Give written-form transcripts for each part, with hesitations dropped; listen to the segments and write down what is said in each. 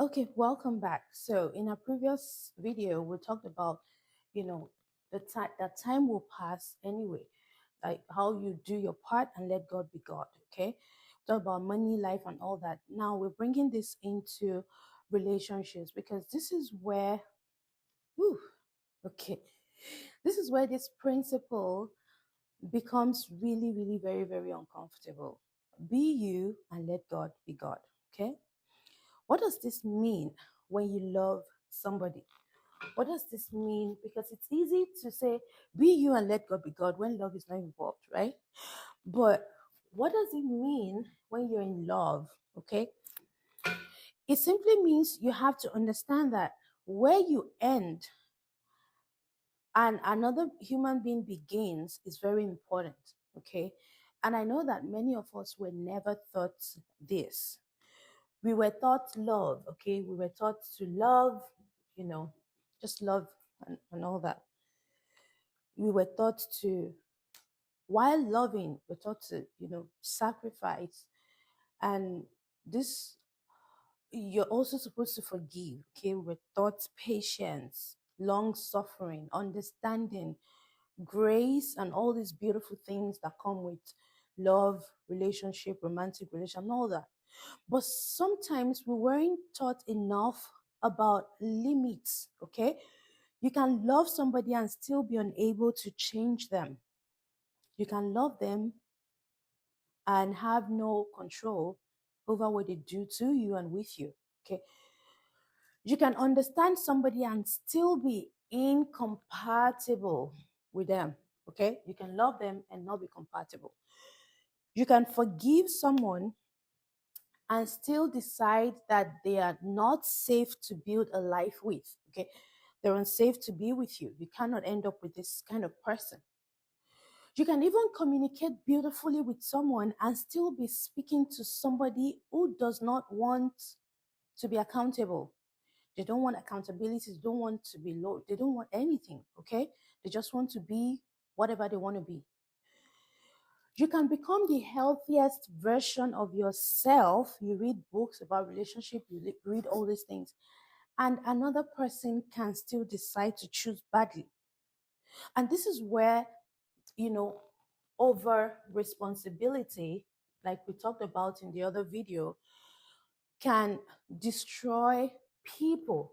Okay, welcome back. So in our previous video, we talked about, you know, that time will pass anyway, like how you do your part and let God be God. Okay, talk about money, life, and all that. Now we're bringing this into relationships because this is where, whew, okay, this is where this principle becomes really, really very, very uncomfortable. Be you and let God be God. Okay, what does this mean when you love somebody? What does this mean? Because it's easy to say, be you and let God be God when love is not involved, right? But what does it mean when you're in love? Okay. It simply means you have to understand that where you end and another human being begins is very important. Okay. And I know that many of us were never taught this. We were taught love, okay? We were taught to love, you know, just love and all that. We were taught to, while loving, we're taught to, sacrifice. And this, you're also supposed to forgive, okay? We're taught patience, long suffering, understanding, grace, and all these beautiful things that come with love, relationship, romantic relation, and all that. But sometimes we weren't taught enough about limits, okay? You can love somebody and still be unable to change them. You can love them and have no control over what they do to you and with you, okay? You can understand somebody and still be incompatible with them, okay? You can love them and not be compatible. You can forgive someone and still decide that they are not safe to build a life with. Okay. They're unsafe to be with you. You cannot end up with this kind of person. You can even communicate beautifully with someone and still be speaking to somebody who does not want to be accountable. They don't want accountability. They don't want to be low. They don't want anything. Okay. They just want to be whatever they want to be. You can become the healthiest version of yourself. You read books about relationship, you read all these things, and another person can still decide to choose badly. And this is where, you know, over responsibility, like we talked about in the other video, can destroy people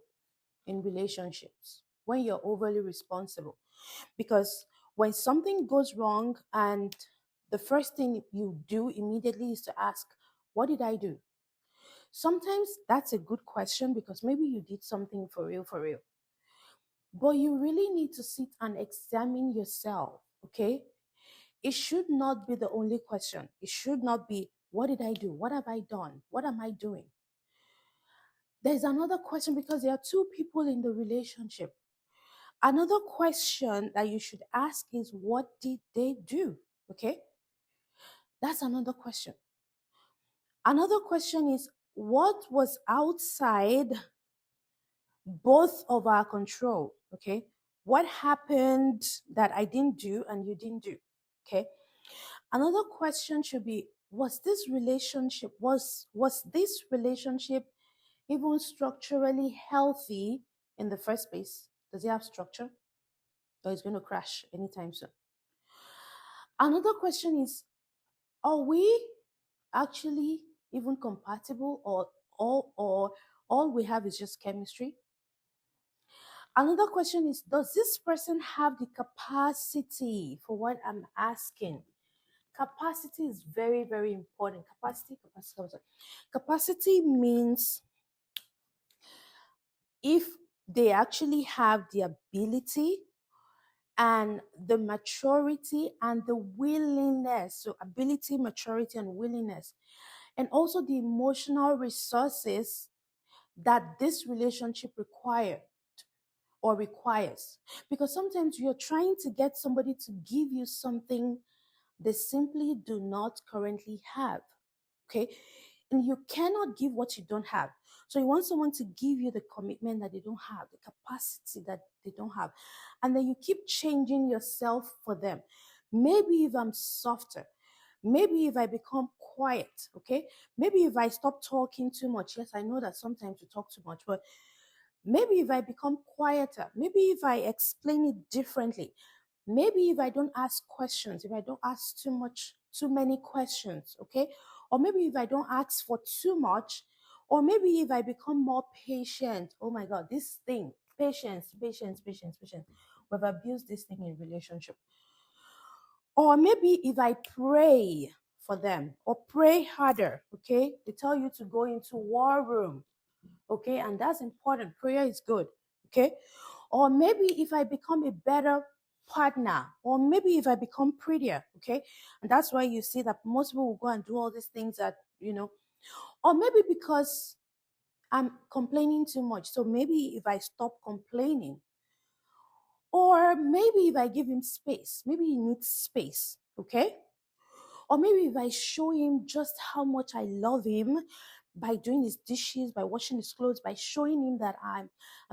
in relationships when you're overly responsible. Because when something goes wrong and the first thing you do immediately is to ask, what did I do? Sometimes that's a good question because maybe you did something for real, for real. But you really need to sit and examine yourself, okay? It should not be the only question. It should not be, what did I do? What have I done? What am I doing? There's another question because there are two people in the relationship. Another question that you should ask is, what did they do? Okay, that's another question. Another question is, what was outside both of our control? Okay, what happened that I didn't do and you didn't do? Okay, another question should be, was this relationship even structurally healthy in the first place? Does it have structure, or is it going to crash anytime soon? Another question is, are we actually even compatible, or all we have is just chemistry? Another question is, does this person have the capacity for what I'm asking? Capacity is very, very important. Capacity means if they actually have the ability and the maturity and the willingness. So, ability, maturity, and willingness, and also the emotional resources that this relationship requires. Because sometimes you're trying to get somebody to give you something they simply do not currently have. Okay. And you cannot give what you don't have. So you want someone to give you the commitment that they don't have, the capacity that they don't have. And then you keep changing yourself for them. Maybe if I'm softer, Maybe if I become quiet, okay? Maybe if I stop talking too much. Yes, I know that sometimes we talk too much, but maybe if I become quieter, maybe if I explain it differently, maybe if I don't ask questions, if I don't ask too many questions, okay? Or maybe if I don't ask for too much, or maybe if I become more patient. Oh my God, this thing, patience, patience, patience, patience. We've abused this thing in relationship. Or maybe if I pray for them or pray harder, okay? They tell you to go into war room, okay? And that's important. Prayer is good, okay? Or maybe if I become a better partner, or maybe if I become prettier, okay? And that's why you see that most people will go and do all these things that, or maybe because I'm complaining too much. So maybe if I stop complaining, or maybe if I give him space, maybe he needs space, okay? Or maybe if I show him just how much I love him by doing his dishes, by washing his clothes, by showing him that I'm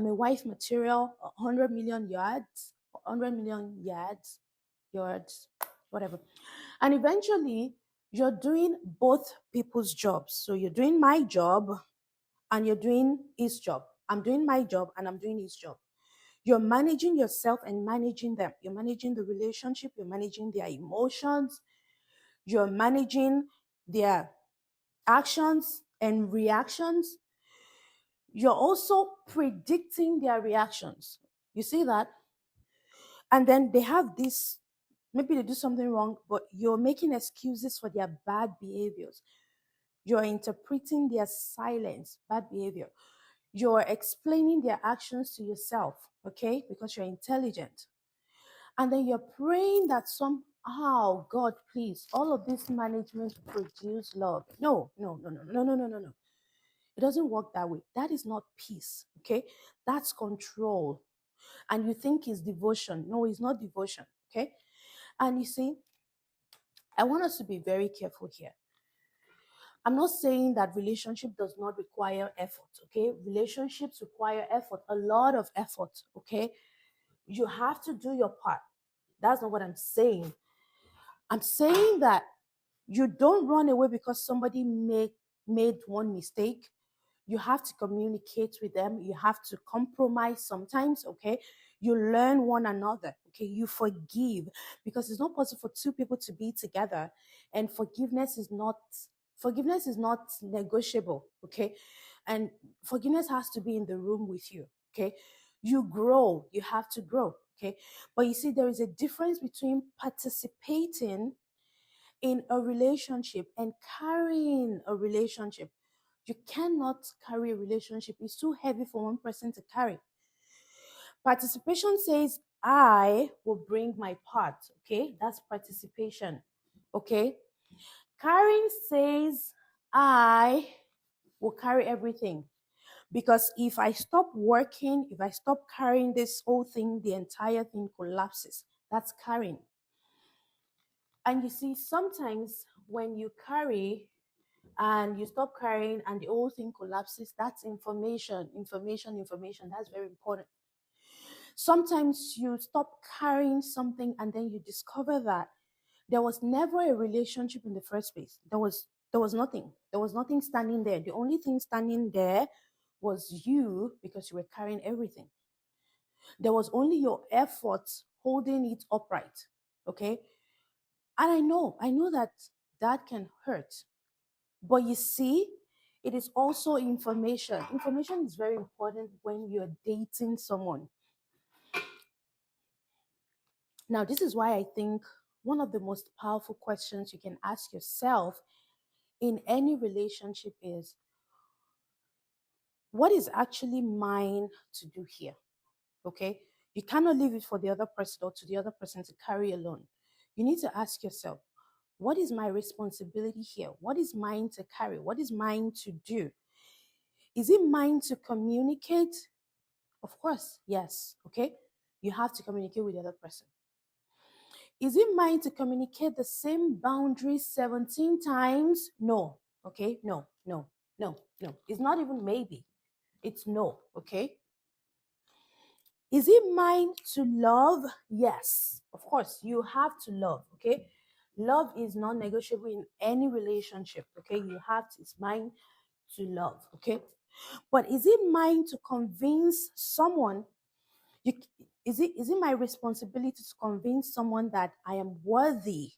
a wife material, 100 million yards, 100 million yards, whatever. And eventually, you're doing both people's jobs. So you're doing my job and you're doing his job. I'm doing my job and I'm doing his job. You're managing yourself and managing them. You're managing the relationship, you're managing their emotions, you're managing their actions and reactions. You're also predicting their reactions. You see that? And then they have this, maybe they do something wrong, but you're making excuses for their bad behaviors. You're interpreting their silence, bad behavior. You're explaining their actions to yourself, okay? Because you're intelligent. And then you're praying that somehow, God, please, all of this management produce love. No, no, no, no, no, no, no, no, no. It doesn't work that way. That is not peace, okay? That's control. And you think it's devotion. No, it's not devotion, okay? And you see, I want us to be very careful here. I'm not saying that relationship does not require effort, okay? Relationships require effort, a lot of effort, okay? You have to do your part. That's not what I'm saying. I'm saying that you don't run away because somebody made one mistake. You have to communicate with them. You have to compromise sometimes, okay? You learn one another, okay? You forgive, because it's not possible for two people to be together and forgiveness is not negotiable, okay? And forgiveness has to be in the room with you, okay? You grow, you have to grow, okay? But you see, there is a difference between participating in a relationship and carrying a relationship. You cannot carry a relationship. It's too heavy for one person to carry. Participation says, I will bring my part. Okay, that's participation. Okay, carrying says, I will carry everything. Because if I stop working, if I stop carrying this whole thing, the entire thing collapses. That's carrying. And you see, sometimes when you carry and you stop carrying and the whole thing collapses, that's information, information, information. That's very important. Sometimes you stop carrying something and then you discover that there was never a relationship in the first place. There was nothing. There was nothing standing there. The only thing standing there was you, because you were carrying everything. There was only your efforts holding it upright. Okay? And I know that can hurt. But you see, it is also information. Information is very important when you're dating someone. Now, this is why I think one of the most powerful questions you can ask yourself in any relationship is, what is actually mine to do here? Okay? You cannot leave it for the other person or to the other person to carry alone. You need to ask yourself, what is my responsibility here? What is mine to carry? What is mine to do? Is it mine to communicate? Of course, yes. Okay. You have to communicate with the other person. Is it mine to communicate the same boundaries 17 times? No. Okay. No, no, no, no. It's not even maybe. It's no. Okay. Is it mine to love? Yes. Of course, you have to love. Okay. Love is non-negotiable in any relationship. Okay, it's mine to love. Okay, but is it mine to convince someone? You, is it my responsibility to convince someone that I am worthy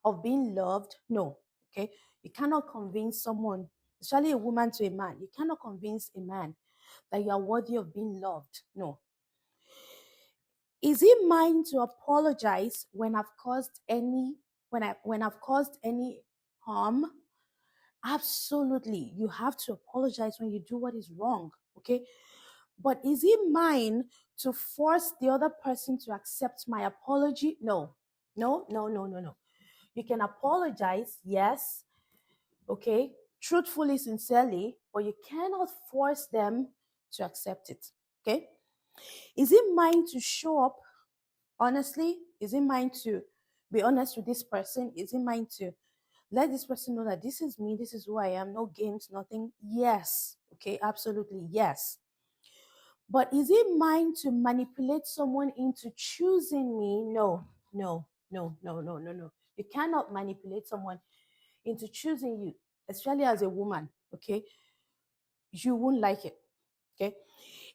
of being loved? No. Okay, you cannot convince someone, especially a woman to a man. You cannot convince a man that you are worthy of being loved. No. Is it mine to apologize when I've caused any when I've caused any harm? Absolutely. You have to apologize when you do what is wrong. Okay. But is it mine to force the other person to accept my apology? No. No, no, no, no, no. You can apologize, yes, okay, truthfully, sincerely, but you cannot force them to accept it. Okay. Is it mine to show up honestly? Is it mine to be honest with this person? Is it mine to let this person know that this is me, this is who I am, no games, nothing? Yes. Okay, absolutely, yes. But is it mine to manipulate someone into choosing me? No, no, no, no, no, no, no. You cannot manipulate someone into choosing you, especially as a woman, okay? You won't like it, okay?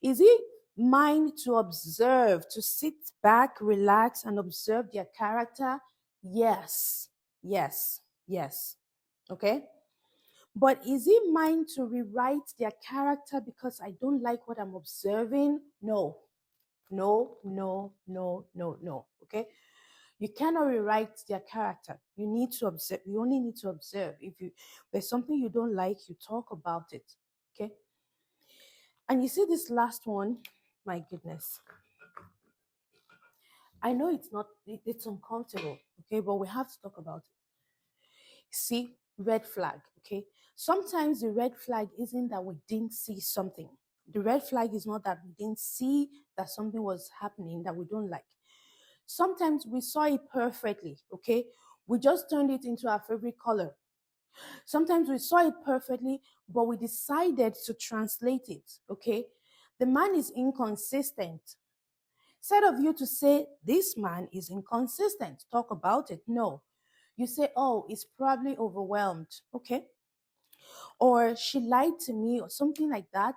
Is it mine to observe, to sit back, relax, and observe their character? Yes, yes, yes, okay? But is it mine to rewrite their character because I don't like what I'm observing? No, no, no, no, no, no, okay? You cannot rewrite their character. You need to observe. You only need to observe. If there's something you don't like, you talk about it, okay? And you see this last one, my goodness. I know it's uncomfortable, okay, but we have to talk about it. See, red flag, okay? Sometimes the red flag isn't that we didn't see something. The red flag is not that we didn't see that something was happening that we don't like. Sometimes we saw it perfectly, okay? We just turned it into our favorite color. Sometimes we saw it perfectly, but we decided to translate it, okay? The man is inconsistent. Instead of you to say, this man is inconsistent, talk about it. No. You say, oh, he's probably overwhelmed, okay? Or she lied to me or something like that.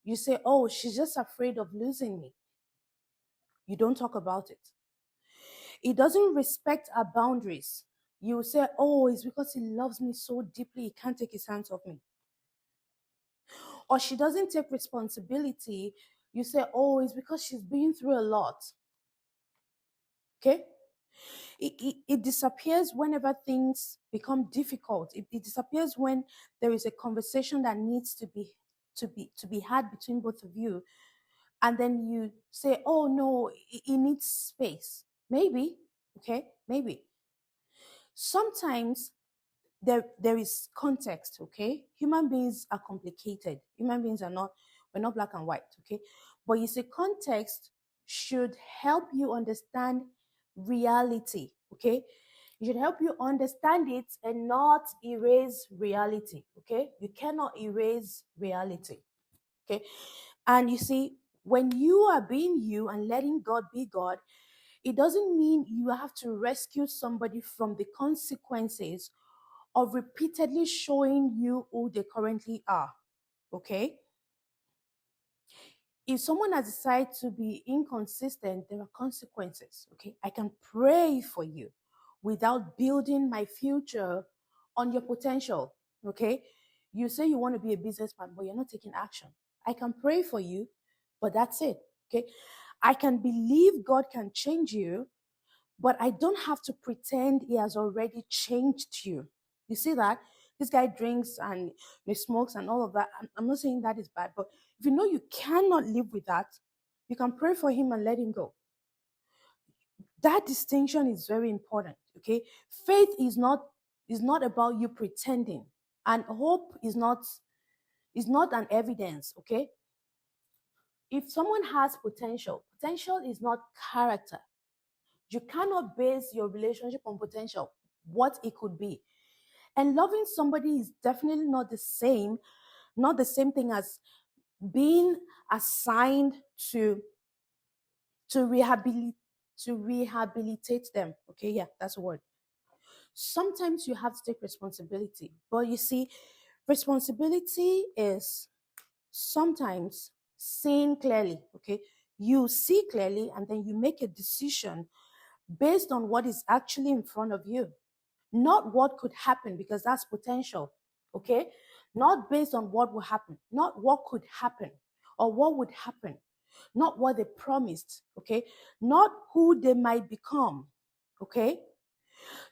You say, oh, she's just afraid of losing me. You don't talk about it. He doesn't respect our boundaries. You say, oh, it's because he loves me so deeply, he can't take his hands off me. Or she doesn't take responsibility. You say, oh, it's because she's been through a lot. Okay? It disappears whenever things become difficult. It disappears when there is a conversation that needs to be had between both of you. And then you say, oh no, it needs space. Maybe, okay, maybe. Sometimes there is context, okay? Human beings are complicated. Human beings we're not black and white, okay? But you see, context should help you understand reality, okay? It should help you understand it and not erase reality, okay? You cannot erase reality, okay? And you see, when you are being you and letting God be God, it doesn't mean you have to rescue somebody from the consequences of repeatedly showing you who they currently are. Okay? If someone has decided to be inconsistent, there are consequences. Okay? I can pray for you without building my future on your potential. Okay? You say you want to be a businessman, but you're not taking action. I can pray for you, but that's it. Okay? I can believe God can change you, but I don't have to pretend he has already changed you. You see that? This guy drinks and he smokes and all of that. I'm not saying that is bad, but if you know you cannot live with that, you can pray for him and let him go. That distinction is very important. Okay. Faith is not about you pretending, and hope is not an evidence. Okay. If someone has potential is not character. You cannot base your relationship on potential, what it could be. And loving somebody is definitely not the same thing as being assigned to rehabilitate to rehabilitate them. Okay, yeah, that's a word. Sometimes you have to take responsibility. But you see, responsibility is sometimes seeing clearly, okay? You see clearly and then you make a decision based on what is actually in front of you, not what could happen, because that's potential, okay? Not based on what will happen, not what could happen or what would happen, not what they promised, okay? Not who they might become, okay?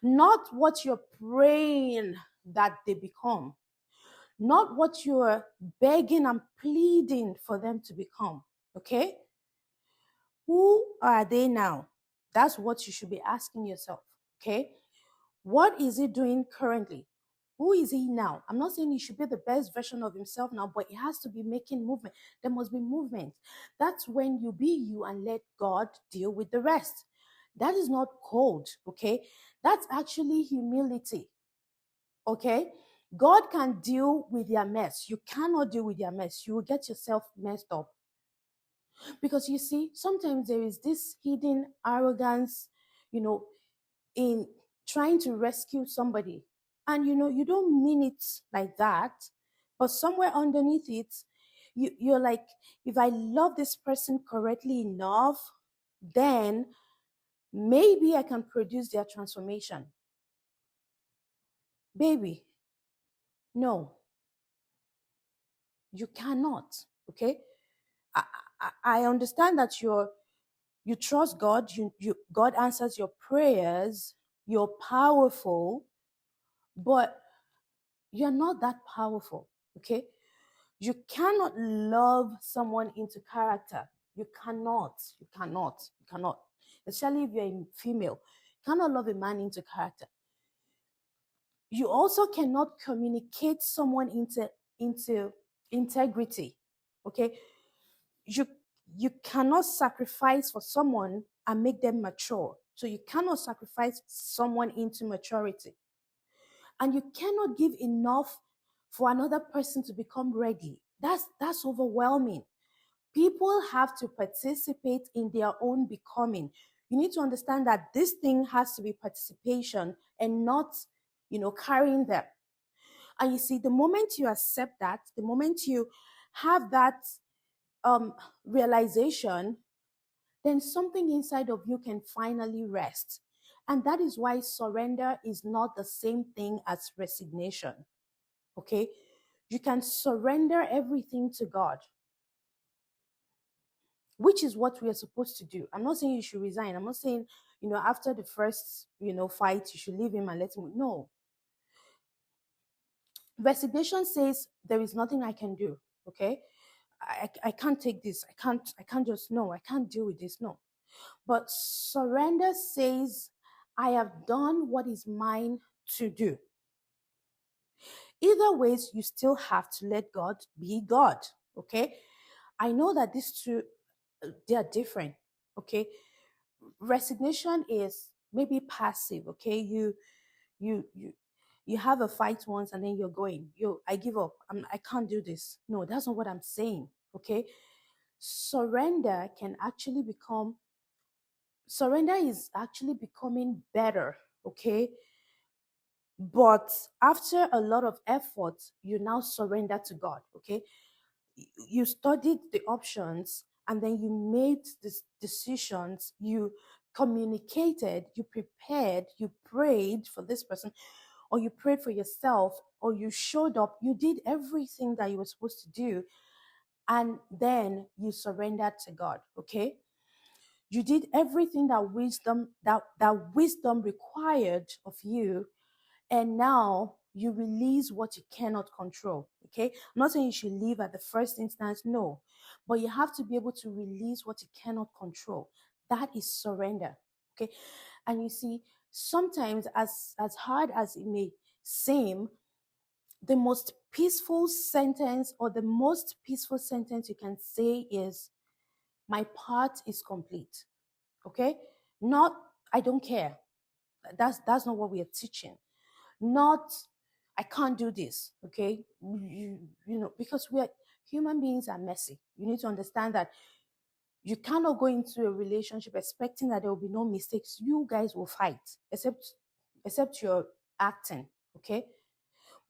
Not what you're praying that they become, not what you're begging and pleading for them to become, okay? Who are they now? That's what you should be asking yourself, okay? What is he doing currently? Who is he now? I'm not saying he should be the best version of himself now, but he has to be making movement. There must be movement. That's when you be you and let God deal with the rest. That is not cold, okay? That's actually humility, okay? God can deal with their mess. You cannot deal with their mess. You will get yourself messed up. Because you see, sometimes there is this hidden arrogance, you know, in trying to rescue somebody. And you don't mean it like that, but somewhere underneath it, you're like, if I love this person correctly enough, then maybe I can produce their transformation. Baby, no, you cannot. Okay? I understand that you trust God, God answers your prayers, you're powerful, but you're not that powerful, okay? You cannot love someone into character. You cannot. Especially if you're a female, you cannot love a man into character. You also cannot communicate someone into integrity, okay? You you cannot sacrifice for someone and make them mature. So you cannot sacrifice someone into maturity. And you cannot give enough for another person to become ready. That's overwhelming. People have to participate in their own becoming. You need to understand that this thing has to be participation and not, carrying them. And you see, the moment you accept that, the moment you have that realization, then something inside of you can finally rest. And that is why surrender is not the same thing as resignation. Okay? You can surrender everything to God, which is what we are supposed to do. I'm not saying you should resign. I'm not saying, after the first, fight, you should leave him and let him. No. Resignation says there is nothing I can do. Okay? I can't take this. I can't just, no, I can't deal with this. No. But surrender says, I have done what is mine to do. Either ways, you still have to let God be God. Okay? I know that these two, they are different. Okay? Resignation is maybe passive. Okay? You have a fight once and then you're going. I give up. I can't do this. No, that's not what I'm saying. Okay? Surrender is actually becoming better. Okay? But after a lot of effort, you now surrender to God. Okay? You studied the options and then you made these decisions. You communicated, you prepared, you prayed for this person, or you prayed for yourself, or you showed up, you did everything that you were supposed to do, and then you surrendered to God. Okay? You did everything that wisdom required of you, and now you release what you cannot control. Okay? I'm not saying you should leave at the first instance, no, but you have to be able to release what you cannot control. That is surrender. Okay? And you see, sometimes, as hard as it may seem, the most peaceful sentence, or the most peaceful sentence you can say is, my part is complete. Okay? Not, I don't care. That's not what we are teaching. Not, I can't do this. Okay? Because we are human beings are messy. You need to understand that you cannot go into a relationship expecting that there will be no mistakes. You guys will fight, except except you're acting, okay?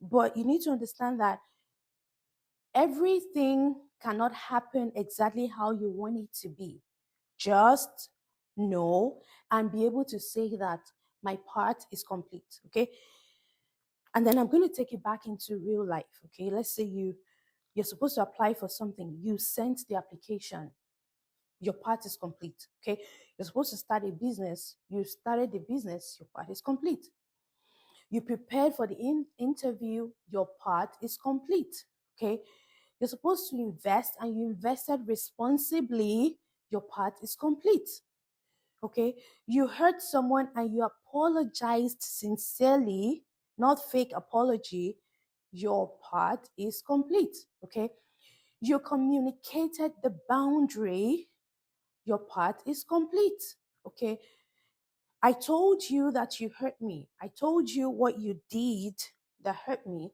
But you need to understand that everything cannot happen exactly how you want it to be. Just know and be able to say that my part is complete, okay? And then I'm going to take it back into real life, okay? Let's say you're supposed to apply for something. You sent the application. Your part is complete, okay? You're supposed to start a business. You started the business. Your part is complete. You prepared for the interview. Your part is complete, okay? You're supposed to invest and you invested responsibly. Your part is complete, okay? You hurt someone and you apologized sincerely, not fake apology. Your part is complete, okay? You communicated the boundary. Your part is complete, okay? I told you that you hurt me. I told you what you did that hurt me.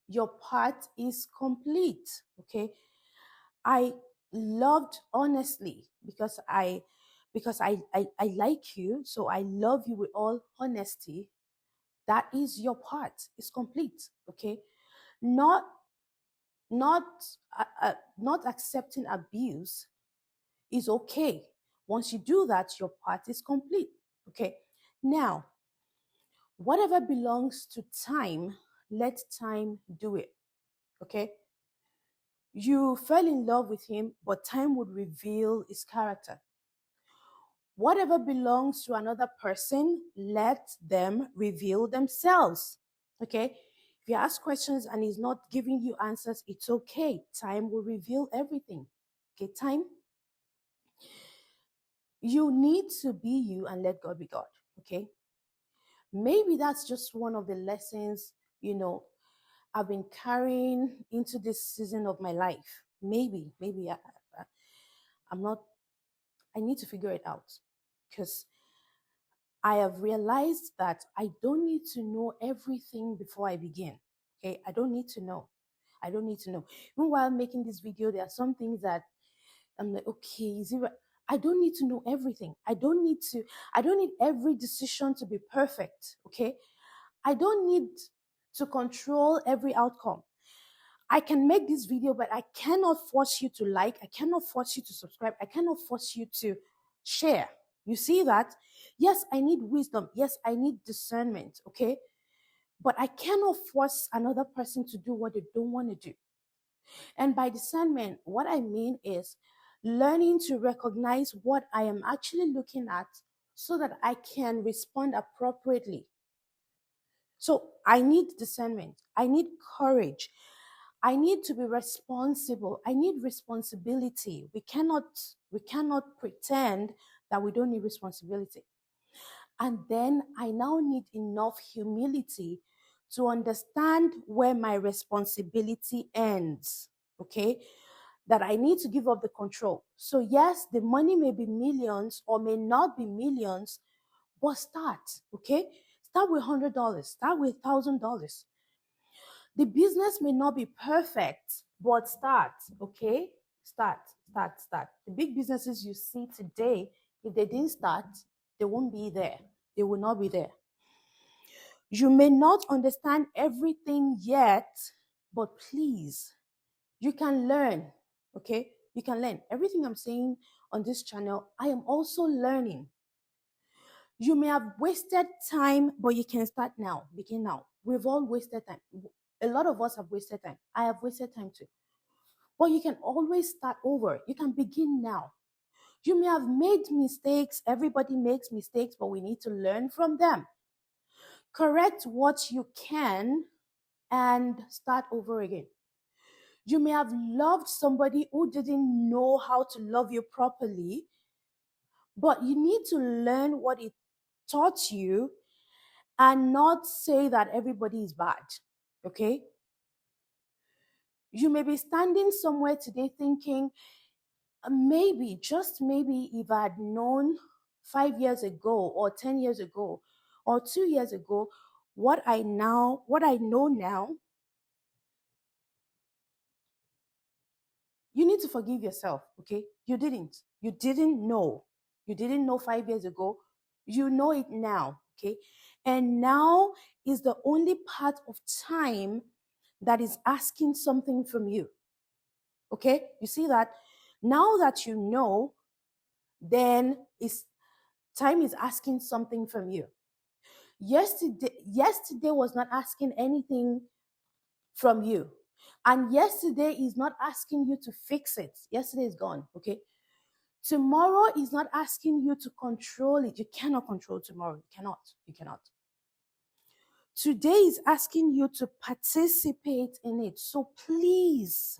Your part is complete, okay? I loved honestly because I like you, so I love you with all honesty. That is your part. It's complete, okay? Not not not accepting abuse is okay. Once you do that, your part is complete, okay? Now, whatever belongs to time, let time do it, okay? You fell in love with him, but time would reveal his character. Whatever belongs to another person, let them reveal themselves. Okay? If you ask questions and he's not giving you answers, it's okay. Time will reveal everything. Okay, time. You need to be you and let God be God. Okay? Maybe that's just one of the lessons, I've been carrying into this season of my life. Maybe I'm not, I need to figure it out because I have realized that I don't need to know everything before I begin. Okay, I don't need to know. I don't need to know. Even while making this video, there are some things that I'm like, okay, is it right? I don't need to know everything. I don't need every decision to be perfect. Okay. I don't need to control every outcome. I can make this video, but I cannot force you to like. I cannot force you to subscribe. I cannot force you to share. You see that? Yes, I need wisdom. Yes, I need discernment. Okay. But I cannot force another person to do what they don't want to do. And by discernment, what I mean is learning to recognize what I am actually looking at so that I can respond appropriately. So I need discernment. I need courage. I need to be responsible. I need responsibility. We cannot pretend that we don't need responsibility. And then I now need enough humility to understand where my responsibility ends. Okay? That I need to give up the control. So yes, the money may be millions or may not be millions, but start. Okay? Start with $100. Start with $1,000. The business may not be perfect, but start, okay? Start. The big businesses you see today, if they didn't start, they won't be there. They will not be there. You may not understand everything yet, but please, you can learn, okay? You can learn. Everything I'm saying on this channel, I am also learning. You may have wasted time, but you can start now. Begin now. We've all wasted time. A lot of us have wasted time. I have wasted time too. But you can always start over. You can begin now. You may have made mistakes. Everybody makes mistakes, but we need to learn from them. Correct what you can and start over again. You may have loved somebody who didn't know how to love you properly, but you need to learn what it taught you and not say that everybody is bad. Okay? You may be standing somewhere today thinking, maybe, just maybe, if I had known 5 years ago, or 10 years ago, or 2 years ago, what I know now, you need to forgive yourself, okay? You didn't know. You didn't know 5 years ago. You know it now, okay? And now is the only part of time that is asking something from you. Okay? You see that? Now that you know, then is time is asking something from you. Yesterday was not asking anything from you. And yesterday is not asking you to fix it. Yesterday is gone, okay? Tomorrow is not asking you to control it. You cannot control tomorrow. You cannot. You cannot. Today is asking you to participate in it. So please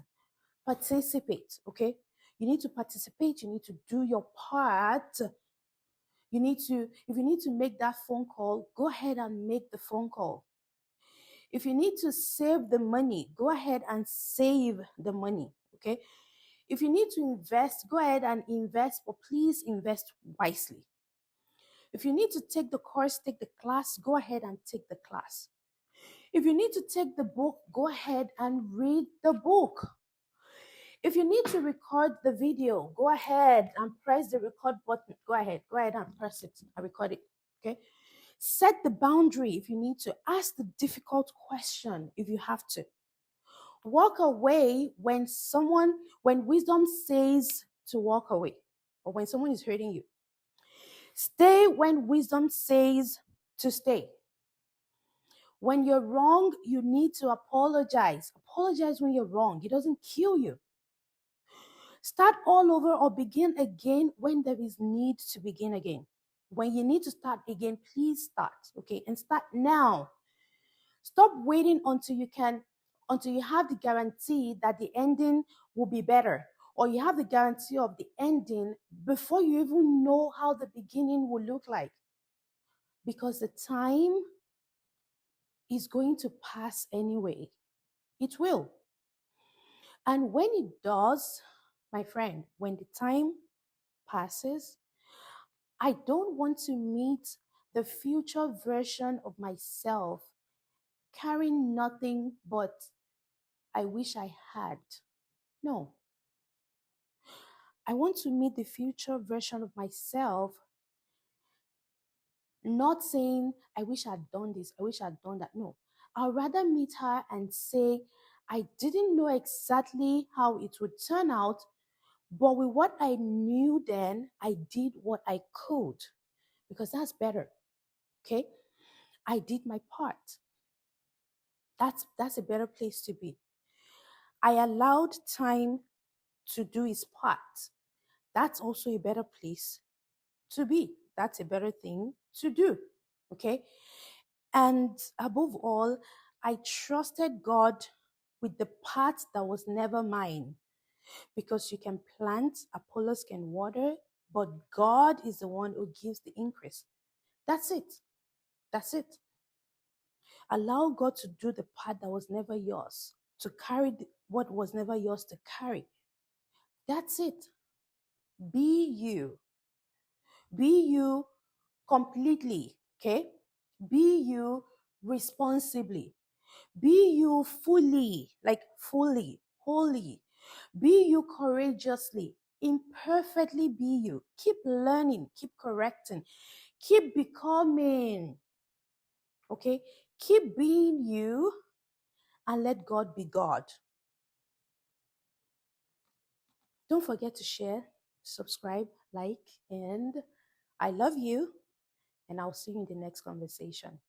participate, okay? You need to participate. You need to do your part. If you need to make that phone call, go ahead and make the phone call. If you need to save the money, go ahead and save the money, okay? If you need to invest, go ahead and invest, but please invest wisely. If you need to take the course, take the class, go ahead and take the class. If you need to take the book, go ahead and read the book. If you need to record the video, go ahead and press the record button. Go ahead and press it and record it, okay? Set the boundary if you need to. Ask the difficult question if you have to. Walk away when wisdom says to walk away, or when someone is hurting you. Stay when wisdom says to stay. When you're wrong, you need to apologize. Apologize when you're wrong. It doesn't kill you. Start all over or begin again when there is need to begin again. When you need to start again, please start, okay? And start now. Stop waiting until you have the guarantee that the ending will be better, or you have the guarantee of the ending before you even know how the beginning will look like. Because the time is going to pass anyway. It will. And when it does, my friend, when the time passes, I don't want to meet the future version of myself carrying nothing but I wish I had. No. I want to meet the future version of myself not saying, I wish I'd done this, I wish I'd done that. No. I'd rather meet her and say, I didn't know exactly how it would turn out, but with what I knew then, I did what I could, because that's better. Okay? I did my part. That's a better place to be. I allowed time to do its part. That's also a better place to be. That's a better thing to do. Okay? And above all, I trusted God with the part that was never mine. Because you can plant, Apollos can water, but God is the one who gives the increase. That's it. That's it. Allow God to do the part that was never yours, to carry what was never yours to carry. That's it. Be you. Be you completely, okay? Be you responsibly. Be you fully, like fully, wholly. Be you courageously, imperfectly be you. Keep learning, keep correcting, keep becoming, okay? Keep being you and let God be God. Don't forget to share, subscribe, like, and I love you, and I'll see you in the next conversation.